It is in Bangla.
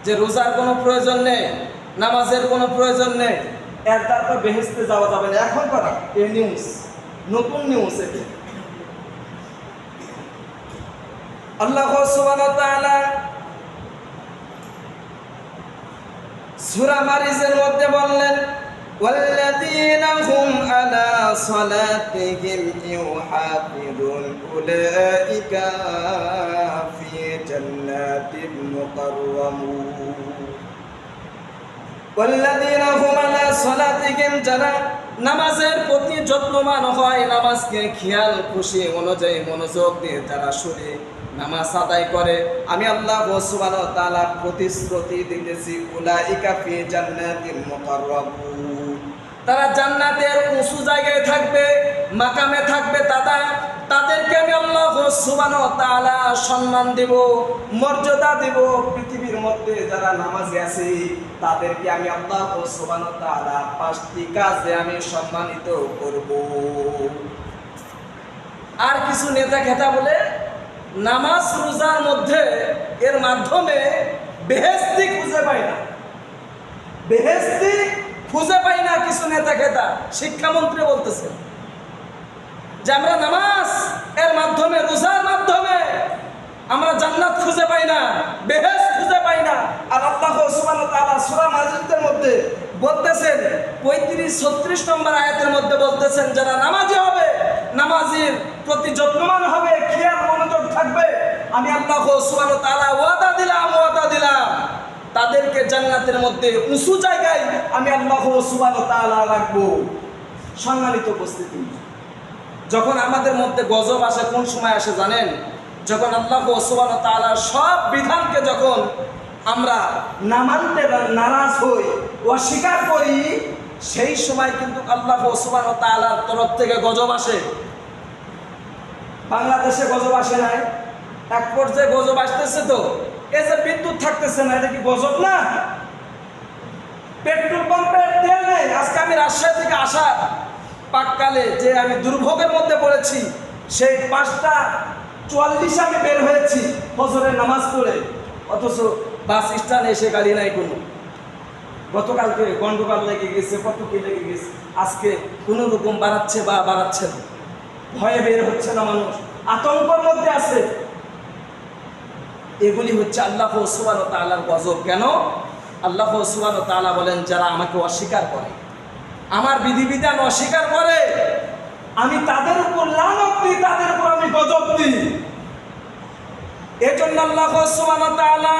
যে রোজার কোনো প্রয়োজন নেই, নামাজের কোনো প্রয়োজন নেই, এর দ্বারা বেহেশতে যাওয়া যাবে না। এখন করা এই নিউজ, নতুন নিউজ এটা। আল্লাহ সুবহানাহু ওয়া তাআলা সূরা মারিজের মধ্যে বললেন, ওয়াল্লাযীনা হুম আলা সালাতিহিম ইউহাফিযুন উলাইকা ফি জান্নাতিন মুকাররামুন। ওয়াল্লাযীনা হুম আলা সালাতিহিম, যারা নামাজের প্রতি যত্নবান হয়, নামাজকে খেয়াল খুশি অনুযায়ী মনোযোগ দিয়ে যারা শুনে নামাজ আদায় করে, আমি আল্লাহ সুবহানাহু ওয়া তাআলা প্রতিশ্রুতি দিতেছি, উলাইকা ফি জান্নাতিন মুকাররামুন, তারা জান্নাতের উঁচু জায়গায় থাকবে, মাকামে থাকবে। তাদেরকে আমি আল্লাহ সুবহানাহু ওয়া তাআলা সম্মান দেব, মর্যাদা দেব। পৃথিবীর মধ্যে যারা নামাজি আছে তাদেরকে আমি আল্লাহ সুবহানাহু ওয়া তাআলা 5টি কাজে আমি সম্মানিত করব। আর কিছু নেতা খেতা বলে নামাজ রোজার মধ্যে এর মাধ্যমে বেহেশতি খুঁজে পাই না, বেহেশতি খুঁজে পাই না। কিছু নেতা খেতা শিক্ষামন্ত্রী বলতেছে যে আমরা নামাজ এর মাধ্যমে, রোজার মাধ্যমে আমরা জান্নাত খুঁজে পাই না, বেহেশত খুঁজে পাই না। আর আল্লাহ সুবহানাহু ওয়া তাআলা সূরা মাজিদের মধ্যে বলতেছেন, 35-36 নম্বর আয়াতের মধ্যে বলতেছেন, যারা নামাজি হবে, নামাজের প্রতি যত্নবান হবে, খেয়াল মনোযোগ থাকবে, আমি আল্লাহ সুবহানাহু ওয়া তাআলা ওয়াদা দিলাম তাদেরকে জান্নাতের মধ্যে উঁচু জায়গায় আমি আল্লাহ সুবহানাহু ওয়া তাআলা রাখবো। সম্মানিত উপস্থিতি, যখন আমাদের মধ্যে গজব আসে, কোন সময় আসে জানেন? যখন আল্লাহ সুবহানাহু ওয়া তাআলার সব বিধানকে যখন আমরা না মানতে নারাজ হই, অস্বীকার করি, সেই সময় কিন্তু আল্লাহ সুবহানাহু ওয়া তাআলার তরফ থেকে গজব আসে। বাংলাদেশে গজব আসে নাই? এক পর্যায়ে গজব আসতেছে। তো এই যে বিদ্যুৎ থাকতেছে না, এটা কি গজব না? পেট্রোল পাম্পের তেল নেই। আজকে আমি রাজশাহী থেকে আসা পাককালে যে আমি দুর্ভোগের মধ্যে পড়েছি, সেই 5:44 আমি বের হয়েছি ফজরের নামাজ পড়ে, অথচ বাস স্ট্যান্ডে এসে গাড়ি নাই কোনো। গতকালকে গন্ডগোল লেগে গেছে, কত কি লেগে গেছে। আজকে কোনো রকম বাড়াচ্ছে বা বাড়াচ্ছে না, ভয়ে বের হচ্ছে না, মানুষ আতঙ্কের মধ্যে আছে। এগুলি হচ্ছে আল্লাহ সুবহানাহু ওয়া তাআলার গজব। কেন? আল্লাহ সুবহানাহু ওয়া তাআলা বলেন, যারা আমাকে অস্বীকার করে, আমার বিধিবিধান অস্বীকার করে, আমি তাদের উপর লানত দিই, তাদের উপর আমি গজব দিই। এজন্য আল্লাহ সুবহানাহু ওয়া তাআলা